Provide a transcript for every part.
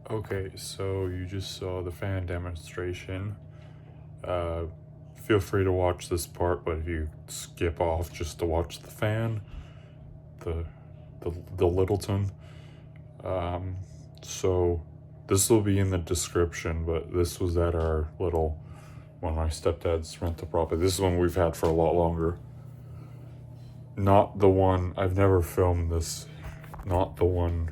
Okay, so you just saw the fan demonstration. Uh, Feel free to watch this part, but if you skip off just to watch the fan, the the Littleton. Um, so this will be in the description, but this was at our little when my stepdad's rental property. This is one we've had for a lot longer. Not the one I've never filmed this. Not the one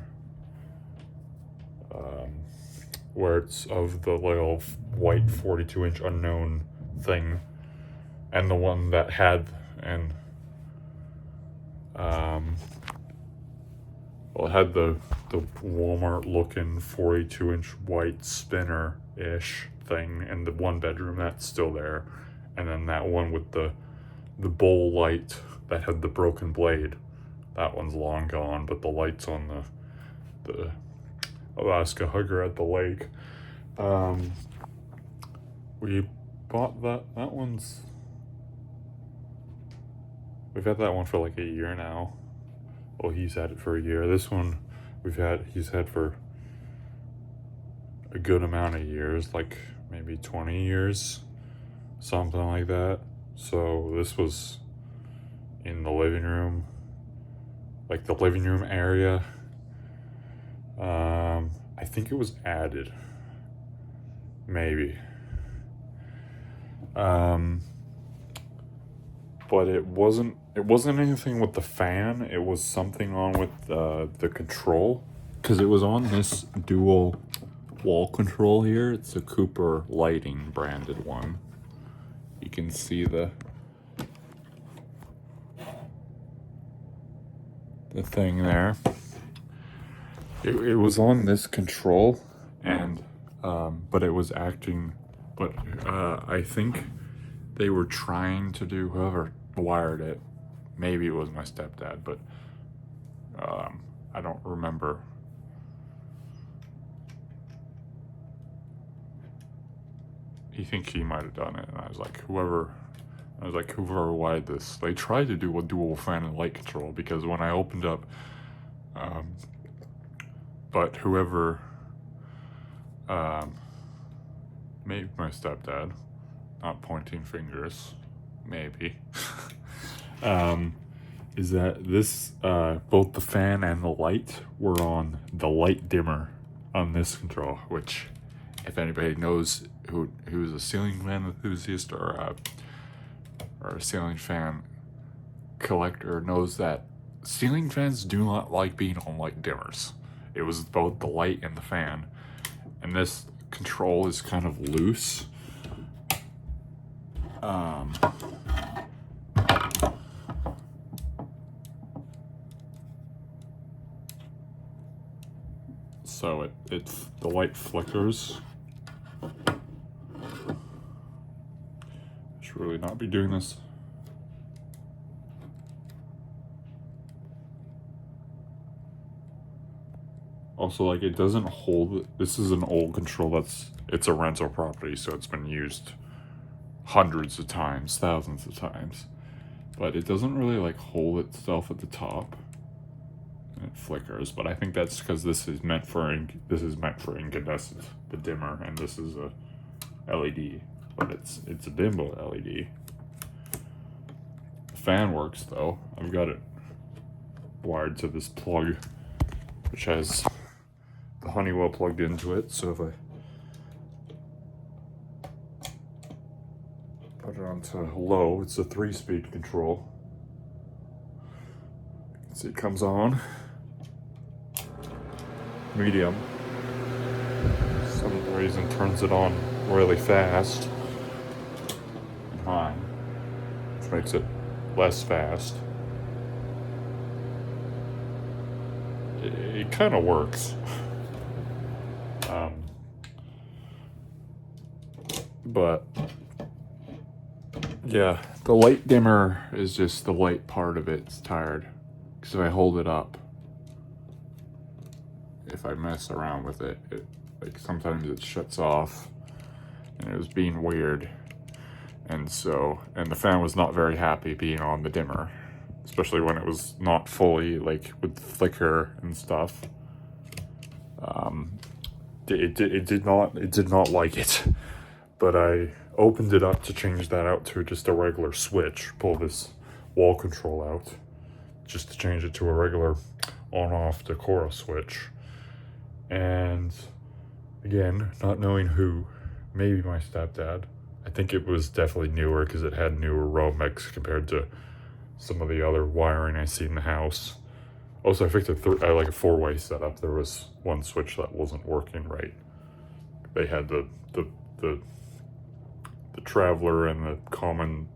where it's of the little white 42-inch unknown thing, and the one that had and well, it had the Walmart looking 42-inch white spinner ish thing in the one bedroom that's still there, and then that one with the bowl light that had the broken blade, that one's long gone, but the light's on the Alaska Hugger at the lake. We bought that one's, we've had that one for like a year now. Well, he's had it for a year. This one he's had for a good amount of years, like maybe 20 years, something like that. So this was in the living room, like the living room area. I think it was added, maybe. But it wasn't anything with the fan. It was something on with the control, because it was on this dual wall control here. It's a Cooper Lighting branded one. You can see the thing there. It was on this control, and but it was acting. But I think they were trying to do, whoever wired it, maybe it was my stepdad, but I don't remember. I think he might have done it, and I was like, whoever wired this, they tried to do a dual fan and light control, because when I opened up, but whoever, maybe my stepdad, not pointing fingers, maybe, is that this, both the fan and the light were on the light dimmer on this control, which, if anybody knows who's a ceiling fan enthusiast or a ceiling fan collector, knows that ceiling fans do not like being on light dimmers. It was both the light and the fan, and this control is kind of loose. So it's the light flickers. Should really not be doing this. Also, like, it doesn't hold. This is an old control. It's a rental property, so it's been used hundreds of times, thousands of times, but it doesn't really like hold itself at the top, and it flickers. But I think that's because this is meant for incandescent, the dimmer, and this is a LED, but it's a dimble LED. The fan works though. I've got it wired to this plug, which has the Honeywell plugged into it, so if I put it onto low, it's a 3-speed control. You can see it comes on medium. Some reason turns it on really fast and high, which makes it less fast. It kind of works. But yeah, the light dimmer is just the light part of it's tired. Because if I hold it up, if I mess around with it, like sometimes it shuts off, and it was being weird. And the fan was not very happy being on the dimmer, especially when it was not fully, like, with flicker and stuff. it did not like it. But I opened it up to change that out to just a regular switch. Pull this wall control out just to change it to a regular on-off Decora switch. And again, not knowing who, maybe my stepdad. I think it was definitely newer because it had newer Romex compared to some of the other wiring I see in the house. Also, I fixed I like a 4-way setup. There was one switch that wasn't working right. They had the traveler and the common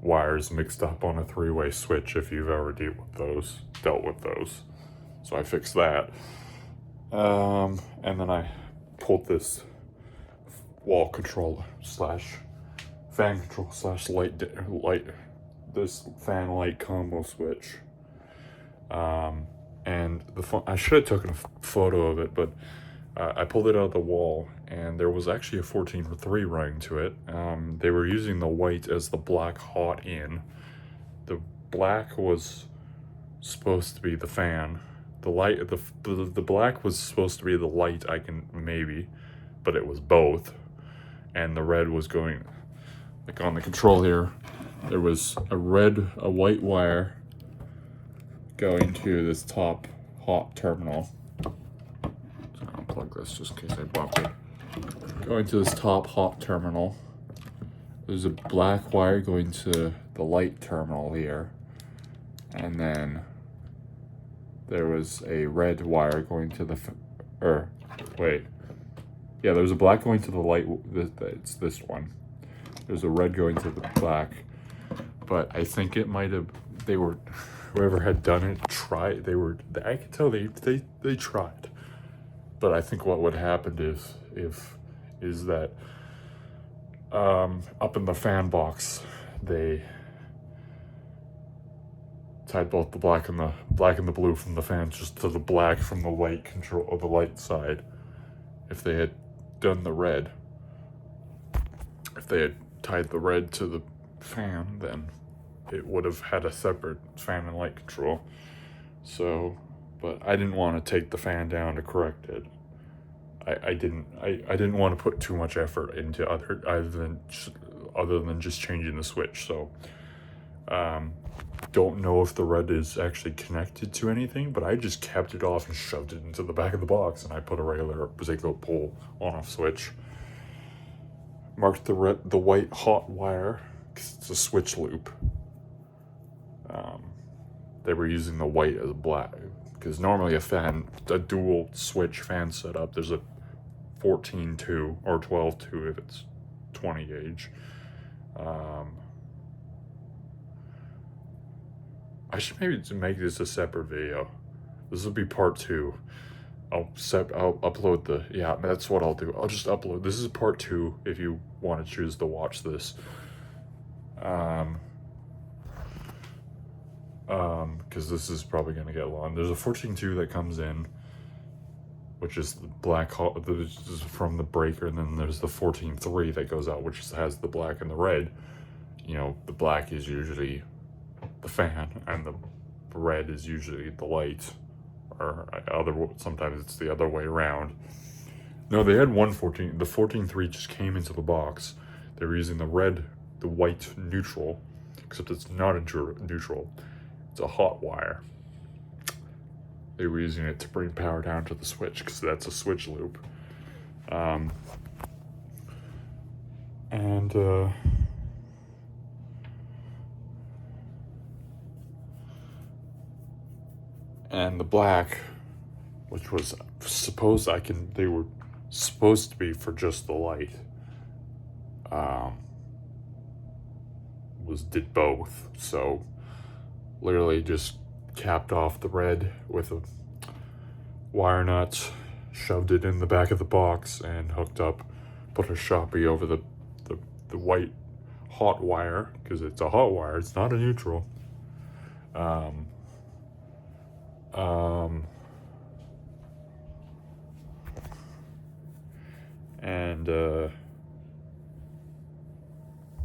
wires mixed up on a 3-way switch if you've ever dealt with those. So I fixed that. And then I pulled this wall control slash fan control slash light this fan light combo switch. And I should have taken a photo of it, but I pulled it out of the wall, and there was actually a 14-3 running to it. They were using the white as the black hot in. The black was supposed to be the fan. The black was supposed to be the light, but it was both. And the red was going, like on the control here, there was a white wire going to this top hot terminal. So I'll plug this just in case I bump it. Going to this top hot terminal. There's a black wire going to the light terminal here. And then there was a red wire going to there was a black going to the light. It's this one. There's a red going to the black. But I think it might have, whoever had done it tried. I could tell they tried. But I think what would happen is that up in the fan box they tied both the black and the blue from the fans just to the black from the light control of the light side. If they had done the red, if they had tied the red to the fan, then it would have had a separate fan and light control. So, but I didn't want to take the fan down to correct it. I didn't want to put too much effort into other than just changing the switch. So, don't know if the red is actually connected to anything, but I just kept it off and shoved it into the back of the box, and I put a regular Zico pull on-off switch. Marked the white hot wire because it's a switch loop. They were using the white as black because normally a dual switch fan setup, there's a 14-2 or 12-2 if it's 20 gauge. I should maybe make this a separate video. This will be part 2. I'll upload that's what I'll do. I'll just upload. This is part 2 if you want to choose to watch this. Because this is probably going to get long. There's a 14-2 that comes in, which is the black from the breaker, and then there's the 14-3 that goes out, which has the black and the red. You know, the black is usually the fan, and the red is usually the light, or sometimes it's the other way around. No, they had one 14. The 14-3 just came into the box. They were using the white neutral, except it's not a neutral. It's a hot wire. They were using it to bring power down to the switch because that's a switch loop. And the black, which was they were supposed to be for just the light, did both. So literally just capped off the red with a wire nut, shoved it in the back of the box, and hooked up, put a Sharpie over the white hot wire, because it's a hot wire, it's not a neutral.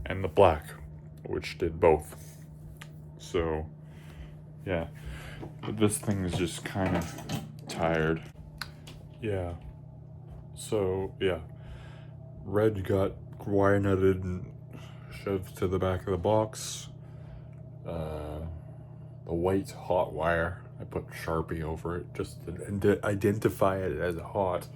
And the black, which did both. So yeah, but this thing is just kind of tired. Yeah, So, yeah. Red got wire nutted and shoved to the back of the box. The white hot wire, I put Sharpie over it just to identify it as hot.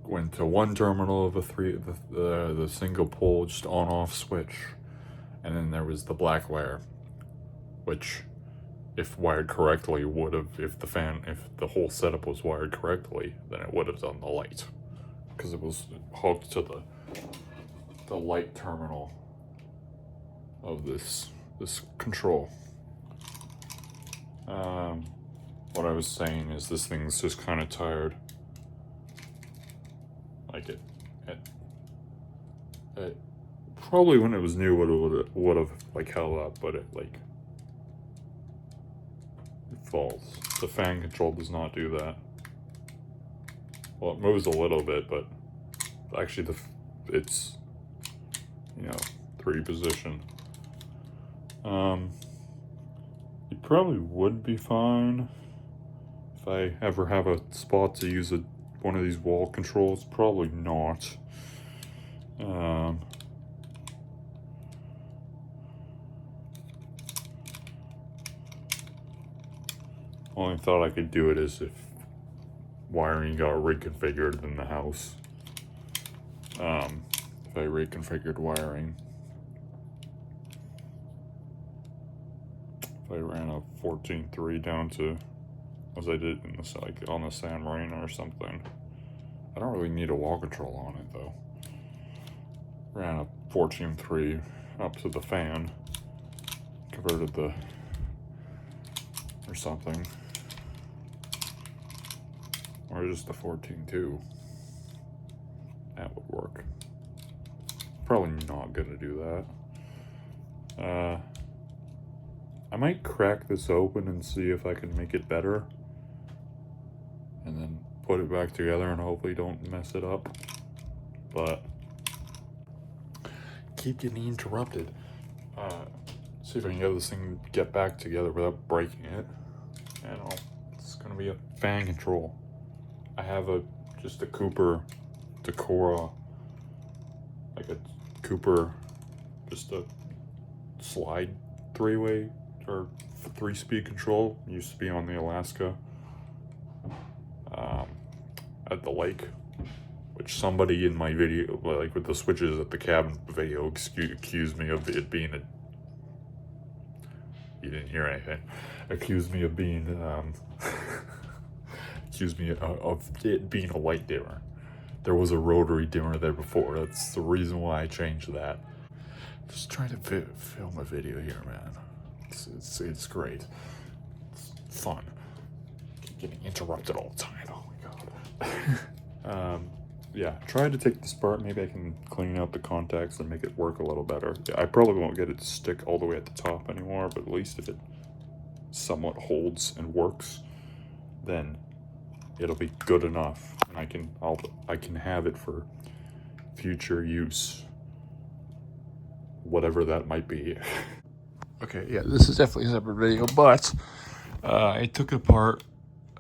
Went to one terminal of the single pole, just on-off switch. And then there was the black wire, which, if wired correctly, would have, if the whole setup was wired correctly, then it would have done the light. Because it was hooked to the light terminal of this control. What I was saying is this thing's just kind of tired. Like it probably when it was new would have like held up, but it falls. The fan control does not do that. Well, it moves a little bit, but actually it's, you know, 3 position. It probably would be fine if I ever have a spot to use one of these wall controls. Probably not. Only thought I could do it is if wiring got reconfigured in the house. If I reconfigured wiring. If I ran a 14.3 down to, as I did in the, like on the San Marino or something. I don't really need a wall control on it though. Ran a 14.3 up to the fan, converted or something, or just the 14.2. That would work. Probably not gonna do that. I might crack this open and see if I can make it better, and then put it back together and hopefully don't mess it up. But keep getting interrupted. See if I can get this thing get back together without breaking it. You know, it's gonna be a fan control. I have just a Cooper Decora, like a Cooper, just a slide 3-way or 3-speed control. It used to be on the Alaska at the lake, which somebody in my video, like with the switches at the cabin video, accused me of it being a, you didn't hear anything, accused me of being accused me of it being a light dimmer. There was a rotary dimmer there before. That's the reason why I changed that. Just trying to film a video here, man. It's great. It's fun. Keep getting interrupted all the time. Oh my god. Yeah, try to take this apart. Maybe I can clean out the contacts and make it work a little better. I probably won't get it to stick all the way at the top anymore, but at least if it somewhat holds and works, then it'll be good enough, and I can have it for future use, whatever that might be. Okay, yeah, this is definitely a separate video, but I took apart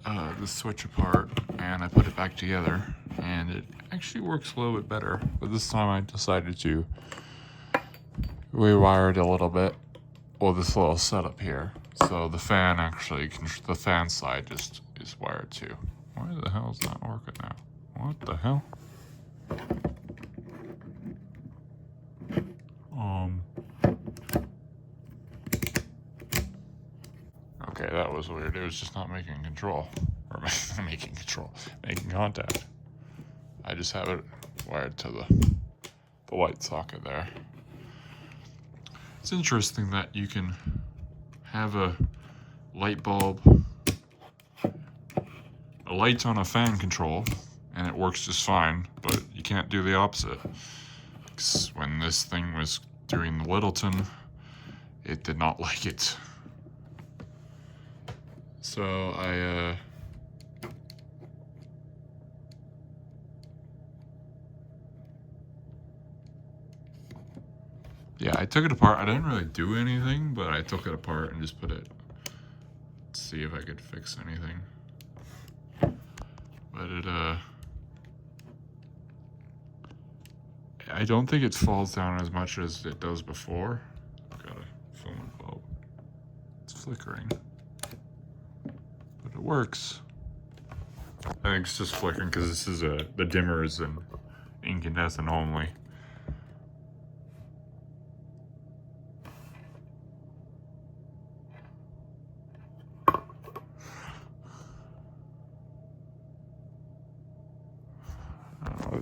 the switch apart and I put it back together, and it actually works a little bit better. But this time I decided to rewire it a little bit. Well, this little setup here, so the fan the fan side just is wired too. Why the hell is not working now? What the hell? Okay, that was weird. It was just not making control. Or making contact. I just have it wired to the light socket there. It's interesting that you can have a light bulb, a light on a fan control, and it works just fine, but you can't do the opposite. Because when this thing was doing the Littleton, it did not like it. So yeah, I took it apart. I didn't really do anything, but I took it apart and just put it, to see if I could fix anything. But I don't think it falls down as much as it does before. Got a filament bulb. It's flickering. But it works. I think it's just flickering because this is the dimmer is an incandescent only.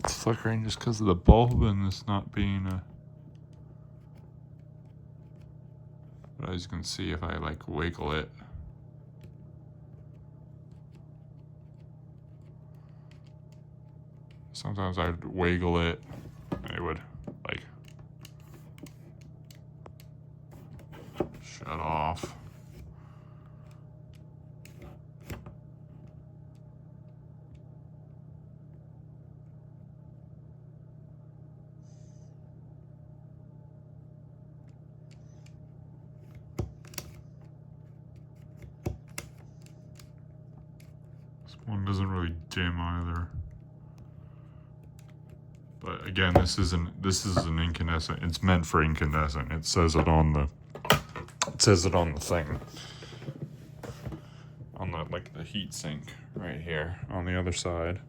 It's flickering just because of the bulb and it's not being but as you can see, if I like wiggle it, sometimes I'd wiggle it and it would like shut off. One doesn't really dim either. But again, this is an incandescent. It's meant for incandescent. It says it on the thing. On the like the heat sink right here on the other side.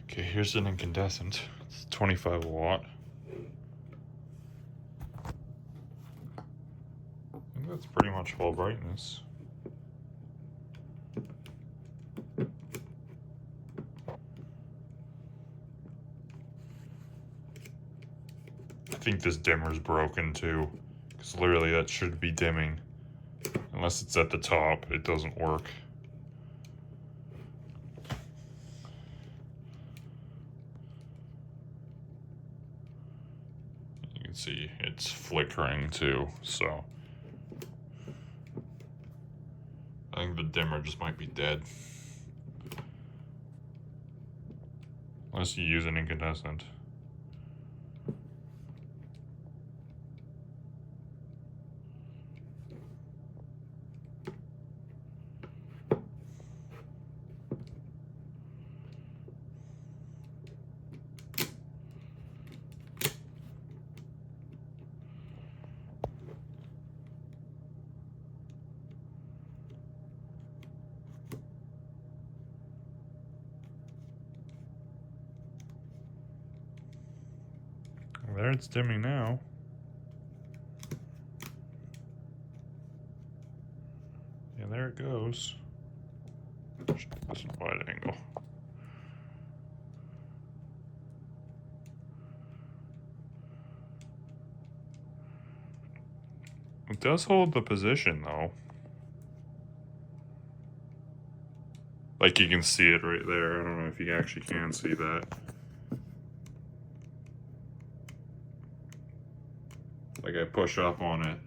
Okay, here's an incandescent. It's 25 watt. That's pretty much full brightness. I think this dimmer's broken too, because literally that should be dimming. Unless it's at the top, it doesn't work. You can see it's flickering too, so I think the dimmer just might be dead. Unless you use an incandescent. There it's dimming now. Yeah, there it goes. This is a wide angle. It does hold the position though. Like you can see it right there. I don't know if you actually can see that. Like I push up on it.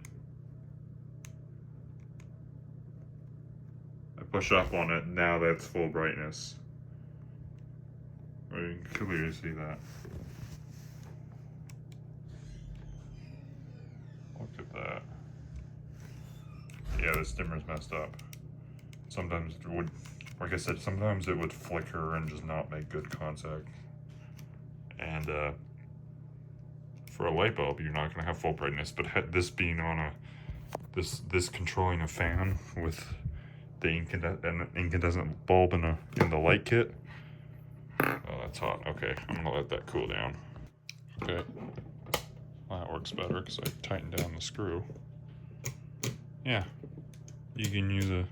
I push up on it, now that's full brightness. You can clearly see that. Look at that. Yeah, this dimmer's messed up. Sometimes it would, like I said, sometimes it would flicker and just not make good contact. And for a light bulb, you're not going to have full brightness, but this being on a, this controlling a fan with the incandescent bulb in the light kit. Oh, that's hot. Okay, I'm going to let that cool down. Okay, well, that works better because I tightened down the screw. Yeah, you can use a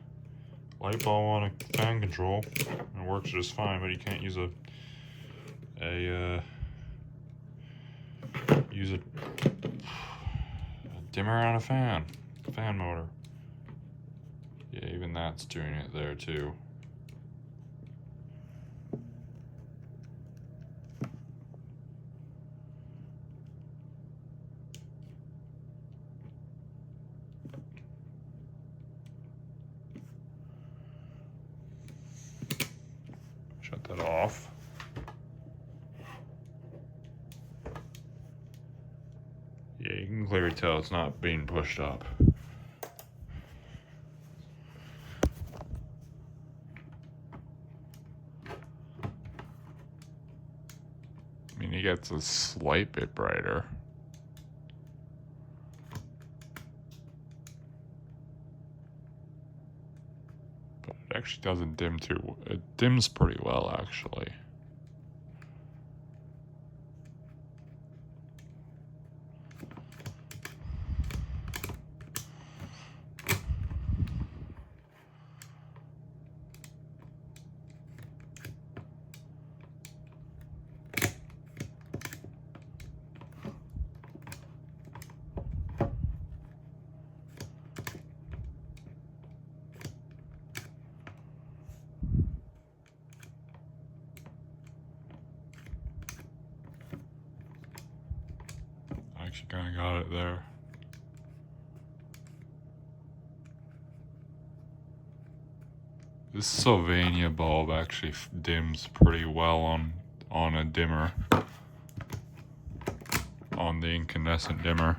light bulb on a fan control. It works just fine, but you can't use a dimmer on a fan motor. Yeah, even that's doing it there too. Shut that off. Yeah, you can clearly tell it's not being pushed up. Maybe it gets a slight bit brighter. But it actually doesn't dim too. It dims pretty well, actually. Actually kind of got it there. This Sylvania bulb actually dims pretty well on a dimmer, on the incandescent dimmer.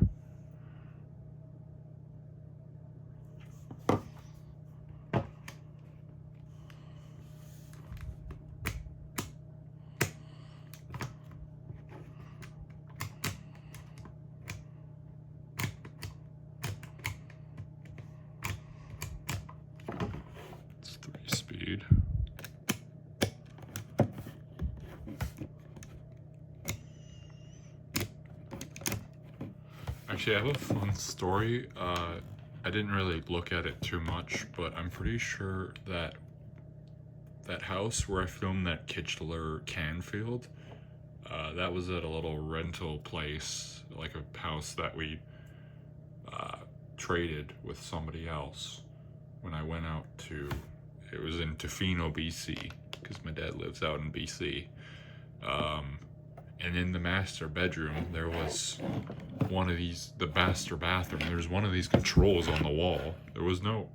It's 3-speed. Actually, I have a fun story. I didn't really look at it too much, but I'm pretty sure that that house where I filmed that Kitchener Canfield, that was at a little rental place, like a house that we traded with somebody else when I went out to, it was in Tofino, BC, because my dad lives out in BC. And in the master bedroom, there was one of these, the master bathroom, there was one of these controls on the wall. There was no,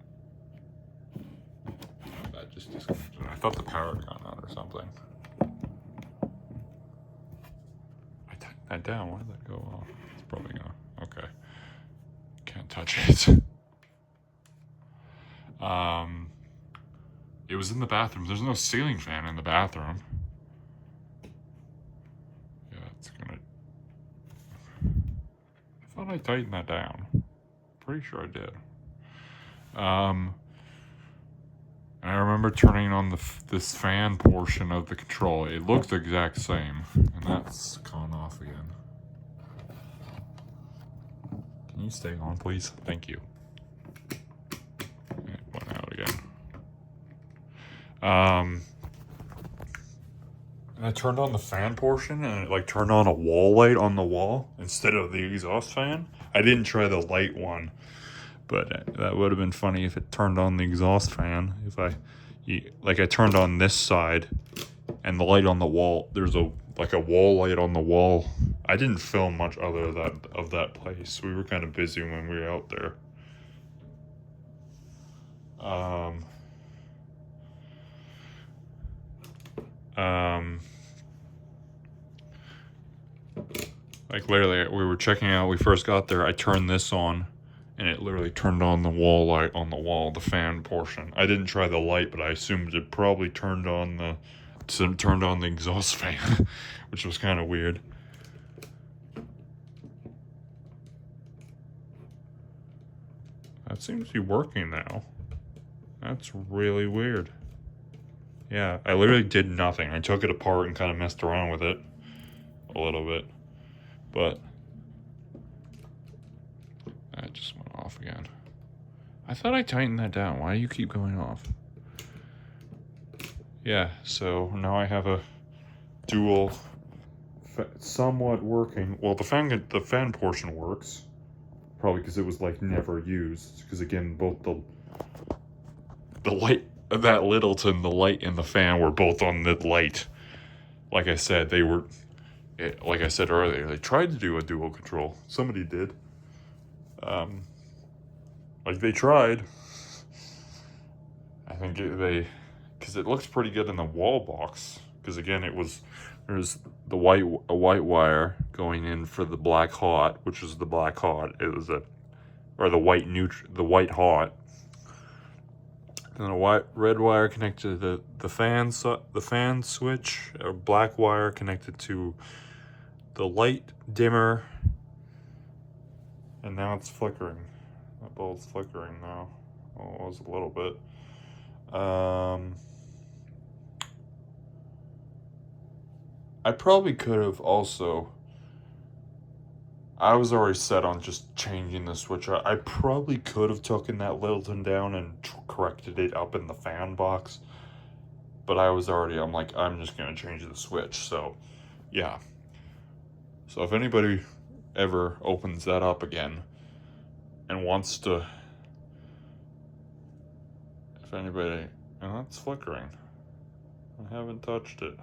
that just disconnected. I thought the power had gone out or something. I tightened that down, why did that go off? It's probably gonna, okay. Can't touch it. It was in the bathroom. There's no ceiling fan in the bathroom. Yeah, it's gonna, I thought I tightened that down. Pretty sure I did. And I remember turning on this fan portion of the control. It looked the exact same, and that's gone off again. Can you stay on, please? Thank you. It went out again. And I turned on the fan portion, and it like turned on a wall light on the wall instead of the exhaust fan. I didn't try the light one, but that would have been funny if it turned on the exhaust fan. If I turned on this side, and the light on the wall, there's a wall light on the wall. I didn't film much other of that place. We were kind of busy when we were out there. Like literally, we were checking out, we first got there, I turned this on, and it literally turned on the wall light on the wall, the fan portion. I didn't try the light, but I assumed it probably turned on the exhaust fan, which was kind of weird. That seems to be working now. That's really weird. Yeah, I literally did nothing. I took it apart and kind of messed around with it a little bit, but that just went off again. I thought I tightened that down. Why do you keep going off? Yeah, so now I have a dual, somewhat working. Well, the fan portion works, probably because it was like never used. Because again, both the light, that Littleton, the light and the fan were both on the light. Like I said, like I said earlier, they tried to do a dual control. Somebody did. Like they tried. I think because it looks pretty good in the wall box. Because again, there's a white wire going in for the black hot, which is the black hot. It was the white hot. And a red wire connected to the fan switch, a black wire connected to the light dimmer, and now it's flickering. That bulb's flickering now. Well, it was a little bit. I probably could have also, I was already set on just changing the switch. I probably could have taken that Littleton down and corrected it up in the fan box, but I'm like, I'm just gonna change the switch. So yeah, so if anybody ever opens that up again and wants to, if anybody, oh, it's flickering. I haven't touched it.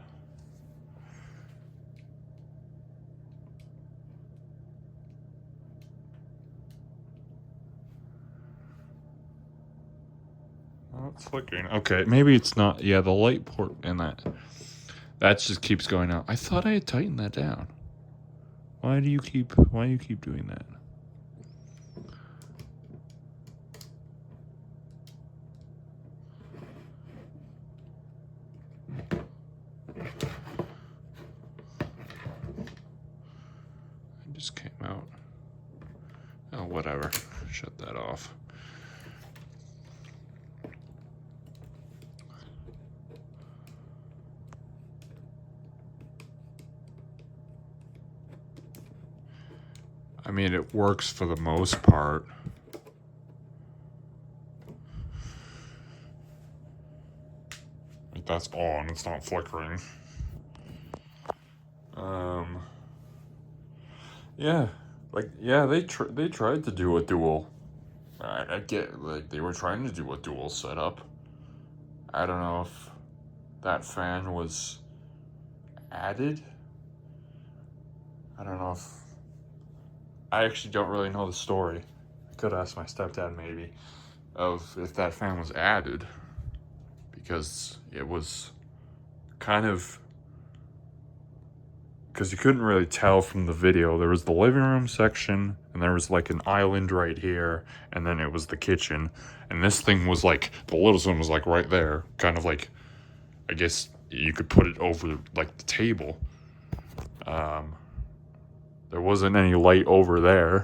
Oh, it's flickering. Okay, maybe it's not. Yeah, the light port in that just keeps going out. I thought I had tightened that down. Why do you keep doing that? It just came out. Oh, whatever. Shut that off. I mean, it works for the most part. Like, that's on. It's not flickering. Yeah, like, yeah, they tried to do a dual. I get, like, they were trying to do a dual setup. I don't know if that fan was added. I don't know if, I actually don't really know the story. I could ask my stepdad maybe of if that fan was added, because it was kind of, because you couldn't really tell from the video. There was the living room section, and there was like an island right here, and then it was the kitchen. And this thing was like, the Littleton was like right there, kind of like, I guess you could put it over like the table. There wasn't any light over there.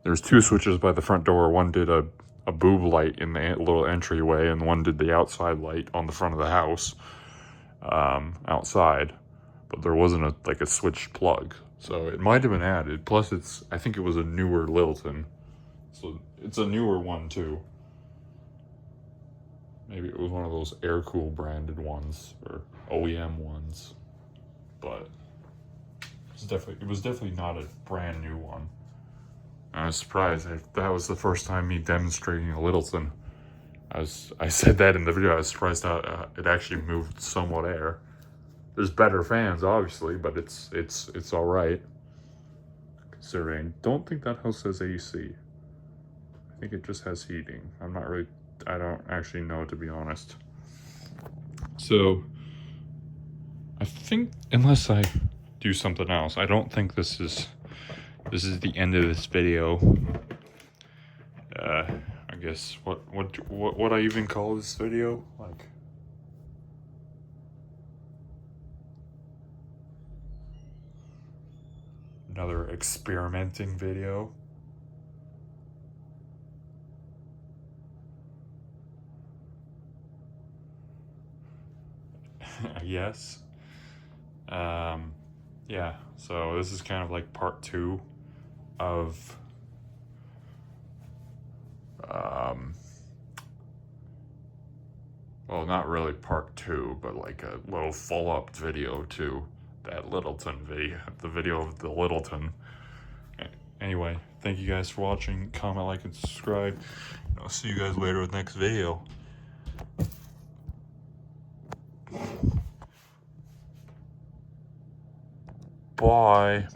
There's two switches by the front door. One did a boob light in the little entryway, and one did the outside light on the front of the house, outside. But there wasn't a switch plug, so it might have been added. Plus, I think it was a newer Littleton, so it's a newer one too. Maybe it was one of those air-cool branded ones or OEM ones, but it was definitely not a brand new one. I was surprised. That was the first time me demonstrating a Littleton. I said that in the video. I was surprised how it actually moved somewhat air. There's better fans, obviously, but it's all right. Considering, don't think that house has AC. I think it just has heating. I don't actually know, to be honest. So, I think, unless I do something else, I don't think this is the end of this video. I guess what I even call this video? Like, another experimenting video. Yes. Yeah, so this is kind of like part 2 of well, not really part 2, but like a little follow-up video to that Littleton video, the video of the Littleton. Anyway, thank you guys for watching. Comment, like, and subscribe. I'll see you guys later with the next video. Bye.